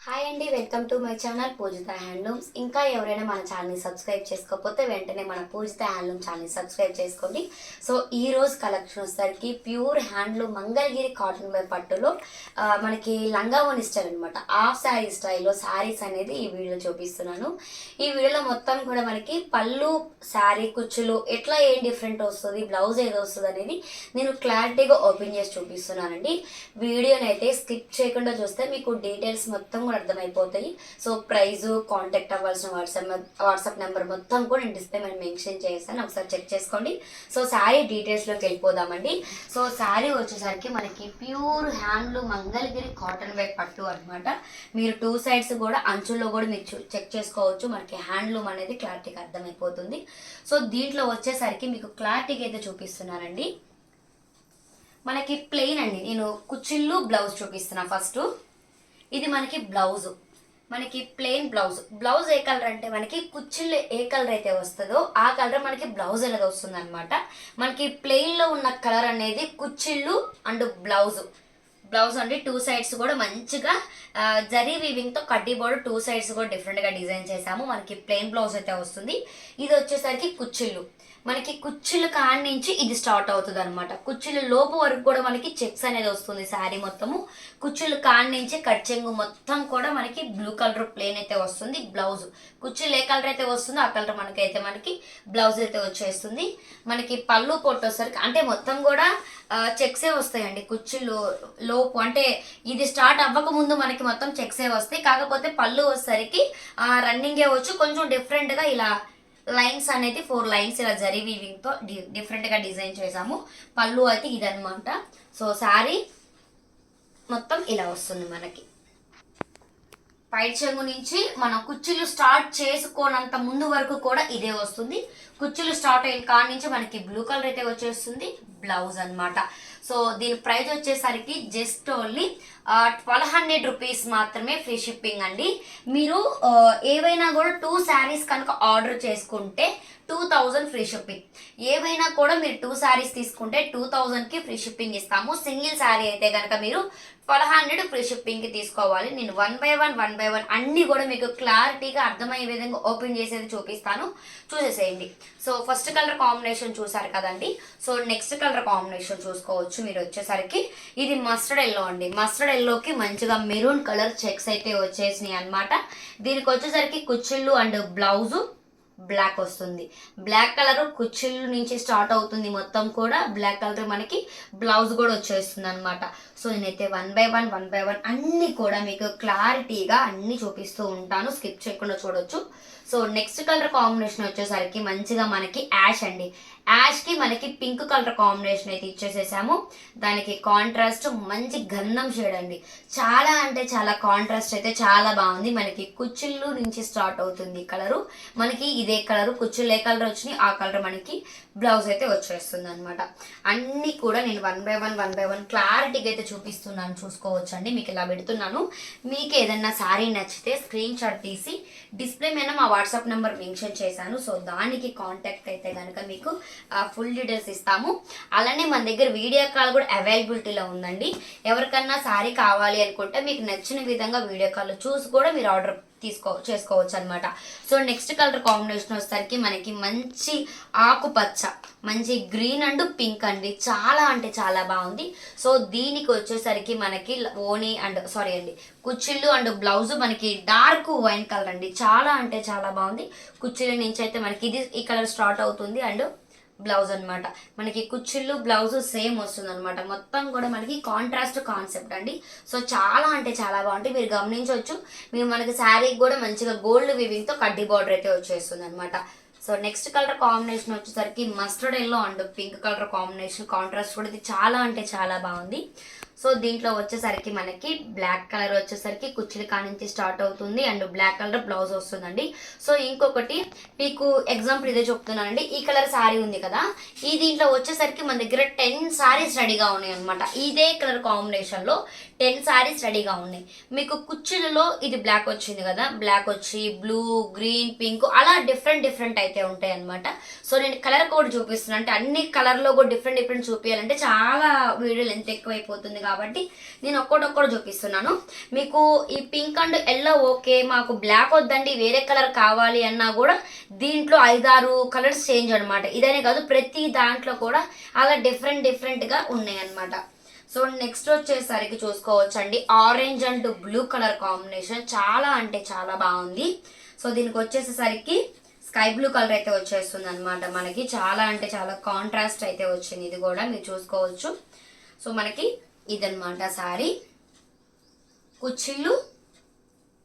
Hi అండి, welcome to my channel Pujitha handlooms. ఇంకా ఎవరైనా మన ఛానల్ని సబ్స్క్రైబ్ చేసుకోకపోతే వెంటనే మన పూజిత హ్యాండ్లూమ్ ఛానల్ని సబ్స్క్రైబ్ చేసుకోండి. సో ఈ రోజు కలెక్షన్ వచ్చేసరికి pure handloom Mangalagiri cotton wear పట్టులో మనకి లంగావోని స్టైల్ అనమాట. హాఫ్ శారీ స్టైల్లో శారీస్ అనేది ఈ వీడియో చూపిస్తున్నాను. ఈ వీడియోలో మొత్తం కూడా మనకి పళ్ళు, శారీ కుచ్చులు ఎట్లా ఏం డిఫరెంట్ వస్తుంది, బ్లౌజ్ ఏది వస్తుంది అనేది నేను క్లారిటీగా ఓపెన్ చేసి చూపిస్తున్నానండి. వీడియోని అయితే స్కిప్ చేయకుండా చూస్తే మీకు డీటెయిల్స్ మొత్తం అర్థమైపోతాయి. సో ప్రైజు, కాంటాక్ట్ అవ్వాల్సిన వాట్సాప్ నెంబర్ మొత్తం కూడా నేను డిస్ప్లే మీద మెన్షన్ చేస్తాను, ఒకసారి చెక్ చేసుకోండి. సో శారీ డీటెయిల్స్లోకి వెళ్ళిపోదామండి. సో శారీ వచ్చేసరికి మనకి pure handloom Mangalagiri cotton wear పట్టు అనమాట. మీరు టూ సైడ్స్ కూడా అంచుల్లో కూడా మీరు చెక్ చేసుకోవచ్చు. మనకి హ్యాండ్లూమ్ అనేది క్లారిటీగా అర్థమైపోతుంది. సో దీంట్లో వచ్చేసరికి మీకు క్లారిటీగా అయితే చూపిస్తున్నానండి. మనకి ప్లెయిన్ అండి, నేను కుచ్చిళ్ళు బ్లౌజ్ చూపిస్తున్నా. ఫస్ట్ ఇది మనకి బ్లౌజ్, మనకి ప్లెయిన్ బ్లౌజ్ ఏ కలర్ అంటే మనకి కుచ్చిళ్ళు ఏ కలర్ అయితే వస్తుందో ఆ కలర్ మనకి బ్లౌజ్ అనేది వస్తుంది అనమాట. మనకి ప్లెయిన్లో ఉన్న కలర్ అనేది కుచ్చిళ్ళు అండ్ బ్లౌజ్ అండి. టూ సైడ్స్ కూడా మంచిగా జరీ వీవింగ్తో కడ్డీ బోర్డర్ టూ సైడ్స్ కూడా డిఫరెంట్గా డిజైన్ చేసాము. మనకి ప్లెయిన్ బ్లౌజ్ అయితే వస్తుంది. ఇది వచ్చేసరికి కుచ్చిళ్ళు, మనకి కుచ్చిళ్ళ కాడి నుంచి ఇది స్టార్ట్ అవుతుంది అనమాట. కుచ్చిళ్ళ లోపు వరకు కూడా మనకి చెక్స్ అనేది వస్తుంది శారీ మొత్తము. కుచ్చిళ్ళ కాడి నుంచి కట్ చెంగు మొత్తం కూడా మనకి బ్లూ కలర్ ప్లేన్ అయితే వస్తుంది. బ్లౌజ్ కుచ్చిళ్ళు ఏ కలర్ అయితే వస్తుందో ఆ కలర్ మనకి బ్లౌజ్ అయితే వచ్చేస్తుంది. మనకి పళ్ళు పొట్టు వచ్చేసరికి అంటే మొత్తం కూడా చెక్సే వస్తాయండి. కుచ్చిళ్ళు లోపు అంటే ఇది స్టార్ట్ అవ్వక ముందు మనకి మొత్తం చెక్సే వస్తాయి. కాకపోతే పళ్ళు వచ్చేసరికి రన్నింగే వచ్చు, కొంచెం డిఫరెంట్గా ఇలా లైన్స్ అనేది 4 లైన్స్ ఇలా జరీ వీవింగ్తో డిఫరెంట్గా డిజైన్ చేసాము. పళ్ళు అయితే ఇదనమాట. సో శారీ మొత్తం ఇలా వస్తుంది. మనకి పైట్ చెంగు నుంచి మనం కుచ్చిళ్ళు స్టార్ట్ చేసుకోనంత ముందు వరకు కూడా ఇదే వస్తుంది. కుచ్చిళ్ళు స్టార్ట్ అయిన కాడి నుంచి మనకి బ్లూ కలర్ అయితే వచ్చేస్తుంది బ్లౌజ్ అనమాట. సో దీని ప్రైస్ వచ్చేసరికి జస్ట్ ఓన్లీ 1200 రూపీస్ మాత్రమే, ఫ్రీ షిప్పింగ్ అండి. మీరు ఏవైనా కూడా 2 శారీస్ కనుక ఆర్డర్ చేసుకుంటే 2000 ఫ్రీ షిప్పింగ్. ఏవైనా కూడా మీరు 2 శారీస్ తీసుకుంటే 2000కి ఫ్రీ షిప్పింగ్ ఇస్తాము. సింగిల్ శారీ అయితే కనుక మీరు 1200 ఫ్రీ షిప్పింగ్కి తీసుకోవాలి. నేను వన్ బై వన్ అన్నీ కూడా మీకు క్లారిటీగా అర్థమయ్యే విధంగా ఓపెన్ చేసేది చూపిస్తాను, చూసేసేయండి. సో ఫస్ట్ కలర్ కాంబినేషన్ చూసారు కదండి. సో నెక్స్ట్ కలర్ కాంబినేషన్ చూసుకోవచ్చు మీరు. వచ్చేసరికి ఇది మస్టర్డ్ ఎల్లో అండి. మస్టర్డ్ ఎల్లోకి మంచిగా మెరూన్ కలర్ చెక్స్ అయితే వచ్చేసినాయి అనమాట. దీనికి వచ్చేసరికి కుచ్చిళ్ళు అండ్ బ్లౌజు బ్లాక్ వస్తుంది. బ్లాక్ కలర్ కుచ్చిళ్ళు నుంచి స్టార్ట్ అవుతుంది మొత్తం కూడా. బ్లాక్ కలర్ మనకి బ్లౌజ్ కూడా వచ్చేస్తుంది అనమాట. సో నేనైతే వన్ బై వన్ అన్నీ కూడా మీకు క్లారిటీగా అన్నీ చూపిస్తూ ఉంటాను, స్కిప్ చేయకుండా చూడొచ్చు. సో నెక్స్ట్ కలర్ కాంబినేషన్ వచ్చేసరికి మంచిగా మనకి యాష్ అండి. యాష్కి మనకి పింక్ కలర్ కాంబినేషన్ అయితే ఇచ్చేసేసాము. దానికి కాంట్రాస్ట్ మంచి గంధం షేడ్ అండి. చాలా అంటే చాలా కాంట్రాస్ట్ అయితే చాలా బాగుంది. మనకి కుచ్చిళ్ళు నుంచి స్టార్ట్ అవుతుంది కలరు. మనకి ఇదే కలరు, కుచ్చిళ్ళు ఏ కలర్ వచ్చినాయి ఆ కలర్ మనకి బ్లౌజ్ అయితే వచ్చేస్తుంది అనమాట. అన్నీ కూడా నేను వన్ బై వన్ క్లారిటీగా అయితే చూపిస్తున్నాను, చూసుకోవచ్చండి. మీకు ఇలా పెడుతున్నాను. మీకు ఏదన్నా శారీ నచ్చితే స్క్రీన్ షాట్ తీసి డిస్ప్లే మీద మా వాట్సాప్ నెంబర్ మెన్షన్ చేశాను. సో దానికి కాంటాక్ట్ అయితే కనుక మీకు ఫుల్ డీటెయిల్స్ ఇస్తాము. అలానే మన దగ్గర వీడియో కాల్ కూడా అవైలబిలిటీలో ఉందండి. ఎవరికన్నా శారీ కావాలి అనుకుంటే మీకు నచ్చిన విధంగా వీడియో కాల్ చూసి కూడా మీరు ఆర్డర్ చేసుకోవచ్చు అనమాట. సో నెక్స్ట్ కలర్ కాంబినేషన్ వచ్చేసరికి మనకి మంచి ఆకుపచ్చ, మంచి గ్రీన్ అండ్ పింక్ అండి. చాలా అంటే చాలా బాగుంది. సో దీనికి వచ్చేసరికి మనకి ఓని అండ్ కుచ్చిళ్ళు అండ్ బ్లౌజ్ మనకి డార్క్ వైన్ కలర్ అండి. చాలా అంటే చాలా బాగుంది. కుచ్చిళ్ళ నుంచి అయితే మనకి ఇది ఈ కలర్ స్టార్ట్ అవుతుంది అండ్ బ్లౌజ్ అనమాట. మనకి కుచ్చిళ్ళు బ్లౌజ్ సేమ్ వస్తుంది అనమాట. మొత్తం కూడా మనకి కాంట్రాస్ట్ కాన్సెప్ట్ అండి. సో చాలా అంటే చాలా బాగుంటుంది, మీరు గమనించవచ్చు. మీరు మనకి శారీకి కూడా మంచిగా గోల్డ్ వీవింగ్తో కడ్డీ బార్డర్ అయితే వచ్చేస్తుంది అనమాట. సో నెక్స్ట్ కలర్ కాంబినేషన్ వచ్చేసరికి mustard yellow and pink colour combination, contrast కూడా ఇది చాలా అంటే చాలా బాగుంది. సో దీంట్లో వచ్చేసరికి మనకి బ్లాక్ కలర్ వచ్చేసరికి కుచ్చిలి కానించి స్టార్ట్ అవుతుంది అండ్ బ్లాక్ కలర్ బ్లౌజ్ వస్తుందండి. సో ఇంకొకటి మీకు ఎగ్జాంపుల్ ఇదే చెప్తున్నానండి. ఈ కలర్ శారీ ఉంది కదా, ఈ దీంట్లో వచ్చేసరికి మన దగ్గర 10 శారీస్ రెడీగా ఉన్నాయి అనమాట. ఇదే కలర్ కాంబినేషన్లో 10 శారీస్ రెడీగా ఉన్నాయి. మీకు కుర్చీలలో ఇది బ్లాక్ వచ్చింది కదా, బ్లాక్ వచ్చి బ్లూ, గ్రీన్, పింక్ అలా డిఫరెంట్ అయితే ఉంటాయి అనమాట. సో నేను కలర్ కోడ్ చూపిస్తున్నాను, అంటే అన్ని కలర్లో కూడా డిఫరెంట్ చూపించాలంటే చాలా వీడియోలు ఎంత ఎక్కువైపోతుంది కాబట్టి నేను ఒక్కొక్కటి చూపిస్తున్నాను. మీకు ఈ పింక్ అండ్ ఎల్లో ఓకే, మాకు బ్లాక్ వద్దండి వేరే కలర్ కావాలి అన్నా కూడా దీంట్లో 5-6 కలర్స్ చేంజ్ అనమాట. ఇదనే కాదు ప్రతి దాంట్లో కూడా అలా డిఫరెంట్గా ఉన్నాయి అనమాట. సో నెక్స్ట్ వచ్చేసరికి చూసుకోవచ్చండి, orange and blue colour combination చాలా అంటే చాలా బాగుంది. సో దీనికి వచ్చేసరికి స్కై బ్లూ కలర్ అయితే వచ్చేస్తుంది అనమాట. మనకి చాలా అంటే చాలా కాంట్రాస్ట్ అయితే వచ్చింది. ఇది కూడా మీరు చూసుకోవచ్చు. సో మనకి ఇదనమాట శారీ, కుచ్చిళ్ళు,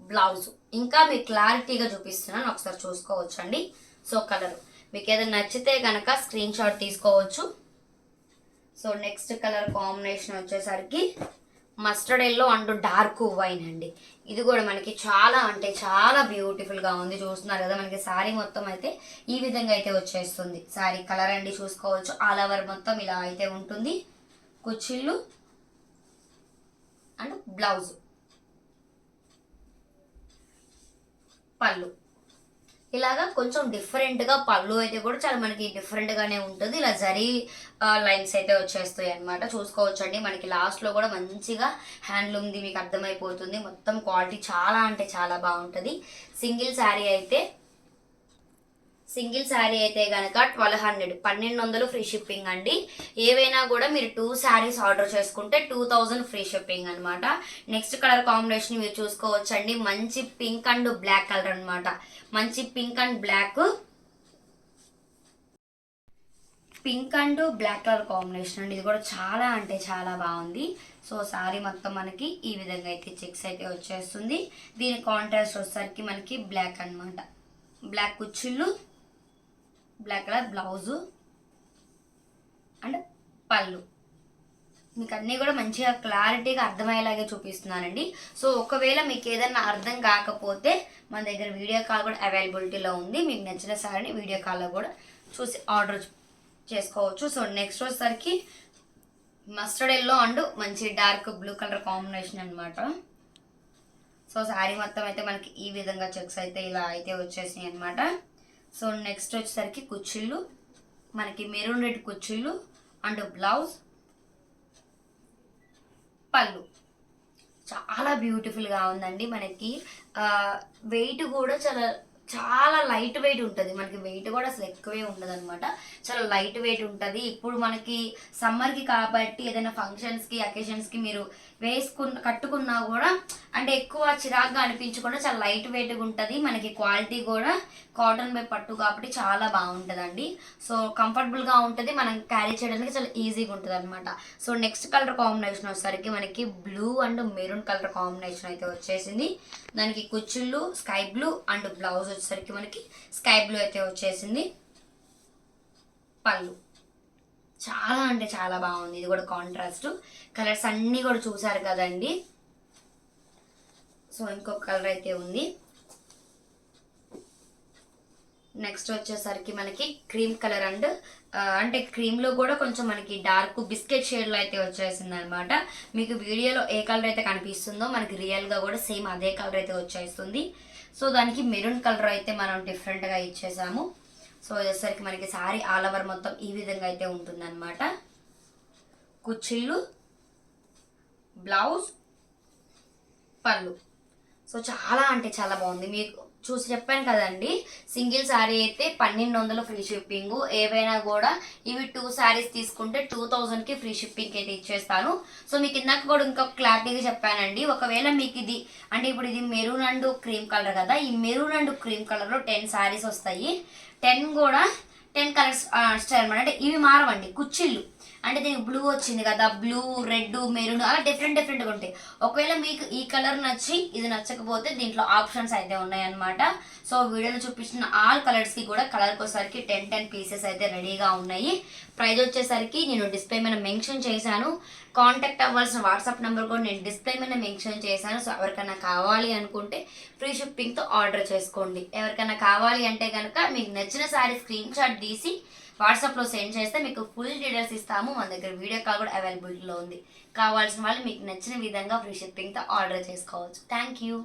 బ్లౌజ్. ఇంకా మీకు క్లారిటీగా చూపిస్తున్నాను, ఒకసారి చూసుకోవచ్చండి. సో కలర్ మీకు ఏదైనా నచ్చితే కనుక స్క్రీన్ షాట్ తీసుకోవచ్చు. సో నెక్స్ట్ కలర్ కాంబినేషన్ వచ్చేసరికి mustard yellow and dark wine అండి. ఇది కూడా మనకి చాలా అంటే చాలా బ్యూటిఫుల్గా ఉంది. చూస్తున్నారు కదా, మనకి శారీ మొత్తం అయితే ఈ విధంగా అయితే వచ్చేస్తుంది. శారీ కలర్ అండి చూసుకోవచ్చు, ఆల్ ఓవర్ మొత్తం ఇలా అయితే ఉంటుంది. కుచ్చిళ్ళు అండ్ బ్లౌజ్, పళ్ళు ఇలాగా కొంచెం డిఫరెంట్గా పళ్ళు అయితే కూడా చాలా మనకి డిఫరెంట్గానే ఉంటుంది. ఇలా జరీ లైన్స్ అయితే వచ్చేస్తాయి అనమాట. చూసుకోవచ్చండి, మనకి లాస్ట్లో కూడా మంచిగా హ్యాండ్లూమ్ది మీకు అర్థమైపోతుంది. మొత్తం క్వాలిటీ చాలా అంటే చాలా బాగుంటుంది. సింగిల్ శారీ అయితే కనుక 1200 ఫ్రీ షిప్పింగ్ అండి. ఏవైనా కూడా మీరు 2 శారీస్ ఆర్డర్ చేసుకుంటే 2000 ఫ్రీ షిప్పింగ్ అనమాట. నెక్స్ట్ కలర్ కాంబినేషన్ మీరు చూసుకోవచ్చండి, మంచి పింక్ అండ్ బ్లాక్ కలర్ అనమాట. మంచి pink and black colour combination అండి. ఇది కూడా చాలా అంటే చాలా బాగుంది. సో శారీ మొత్తం మనకి ఈ విధంగా అయితే చెక్స్ అయితే వచ్చేస్తుంది. దీని కాంట్రాస్ట్ వచ్చేసరికి మనకి బ్లాక్ అనమాట. బ్లాక్ కుచ్చిళ్ళు, బ్లాక్ కలర్ బ్లౌజు అండ్ పళ్ళు. మీకు అన్నీ కూడా మంచిగా క్లారిటీగా అర్థమయ్యేలాగే చూపిస్తున్నానండి. సో ఒకవేళ మీకు ఏదన్నా అర్థం కాకపోతే మన దగ్గర వీడియో కాల్ కూడా అవైలబిలిటీలో ఉంది. మీకు నచ్చిన సారీని వీడియో కాల్లో కూడా చూసి ఆర్డర్ చేసుకోవచ్చు. సో నెక్స్ట్ వచ్చేసరికి మస్టర్డ్ ఎల్లో అండ్ మంచి డార్క్ బ్లూ కలర్ కాంబినేషన్ అనమాట. సో శారీ మొత్తం అయితే మనకి ఈ విధంగా చెక్స్ అయితే ఇలా అయితే వచ్చేసినాయి అనమాట. సో నెక్స్ట్ వచ్చేసరికి కుచ్చిళ్ళు, మనకి మెరూన్ రెడ్ కుచ్చిళ్ళు అండ్ బ్లౌజ్, పళ్ళు. చాలా బ్యూటిఫుల్గా ఉందండి. మనకి వెయిట్ కూడా చాలా లైట్ వెయిట్ ఉంటుంది. మనకి వెయిట్ కూడా అసలు ఎక్కువే ఉండదు అనమాట. చాలా లైట్ వెయిట్ ఉంటుంది. ఇప్పుడు మనకి సమ్మర్కి కాబట్టి ఏదైనా ఫంక్షన్స్కి అకేషన్స్కి మీరు కట్టుకున్నా కూడా అంటే ఎక్కువ చిరాగ్గా అనిపించకుండా చాలా లైట్ వెయిట్గా ఉంటుంది. మనకి క్వాలిటీ కూడా కాటన్ బై పట్టు కాబట్టి చాలా బాగుంటుందండి. సో కంఫర్టబుల్గా ఉంటుంది, మనం క్యారీ చేయడానికి చాలా ఈజీగా ఉంటుంది అనమాట. సో నెక్స్ట్ కలర్ కాంబినేషన్ వచ్చేసరికి మనకి blue and maroon colour combination అయితే వచ్చేసింది. దానికి కుచ్చిళ్ళు స్కై బ్లూ అండ్ బ్లౌజ్ వచ్చేసరికి మనకి స్కై బ్లూ అయితే వచ్చేసింది. పళ్ళు చాలా అంటే చాలా బాగుంది. ఇది కూడా కాంట్రాస్ట్ కలర్స్ అన్నీ కూడా చూసారు కదండి. సో ఇంకొక కలర్ అయితే ఉంది. నెక్స్ట్ వచ్చేసరికి మనకి క్రీమ్ కలర్ అండ్ అంటే క్రీమ్లో కూడా కొంచెం మనకి డార్క్ బిస్కెట్ షేడ్లో అయితే వచ్చేసింది అనమాట. మీకు వీడియోలో ఏ కలర్ అయితే కనిపిస్తుందో మనకి రియల్గా కూడా సేమ్ అదే కలర్ అయితే వచ్చేస్తుంది. సో దానికి మెరూన్ కలర్ అయితే మనం డిఫరెంట్గా ఇచ్చేసాము. సో వచ్చేసరికి మనకి శారీ ఆల్ ఓవర్ మొత్తం ఈ విధంగా అయితే ఉంటుందన్నమాట. కుచ్చిళ్ళు, బ్లౌజ్, పళ్ళు. సో చాలా అంటే చాలా బాగుంది. మీకు చూసి చెప్పాను కదండి, సింగిల్ శారీ అయితే 1200 ఫ్రీ షిప్పింగ్. ఏవైనా కూడా ఇవి 2 శారీస్ తీసుకుంటే 2000కి ఫ్రీ షిప్పింగ్ అయితే ఇచ్చేస్తాను. సో మీకు ఇందాక కూడా ఇంకొక క్లారిటీగా చెప్పానండి, ఒకవేళ మీకు ఇది అంటే ఇప్పుడు ఇది మెరూన్ అండ్ క్రీమ్ కలర్ కదా, ఈ మెరూన్ అండ్ క్రీమ్ కలర్లో 10 శారీస్ వస్తాయి. 10 కూడా 10 కలర్స్ స్టైల్ అనమాట. అంటే ఇవి మారవండి, కుచ్చిళ్ళు అంటే దీనికి బ్లూ వచ్చింది కదా, బ్లూ, రెడ్, మెరూన్ అలా డిఫరెంట్గా ఉంటాయి. ఒకవేళ మీకు ఈ కలర్ నచ్చి ఇది నచ్చకపోతే దీంట్లో ఆప్షన్స్ అయితే ఉన్నాయన్నమాట. సో వీడియోలో చూపించిన ఆల్ కలర్స్కి కూడా కలర్కి వచ్చేసరికి 10 పీసెస్ అయితే రెడీగా ఉన్నాయి. ప్రైస్ వచ్చేసరికి నేను డిస్ప్లే మీద మెన్షన్ చేశాను. కాంటాక్ట్ అవ్వాల్సిన వాట్సాప్ నెంబర్ కూడా నేను డిస్ప్లే మీద మెన్షన్ చేశాను. సో ఎవరికైనా కావాలి అనుకుంటే ఫ్రీ షిప్పింగ్తో ఆర్డర్ చేసుకోండి. ఎవరికైనా కావాలి అంటే కనుక మీకు నచ్చిన శారీ స్క్రీన్ షాట్ తీసి వాట్సాప్లో సెండ్ చేస్తే మీకు ఫుల్ డీటెయిల్స్ ఇస్తాము. మన దగ్గర వీడియో కాల్ కూడా అవైలబిలిటీలో ఉంది. కావాల్సిన వాళ్ళు మీకు నచ్చిన విధంగా ఫ్రీ షిప్పింగ్తో ఆర్డర్ చేసుకోవచ్చు. Thank you.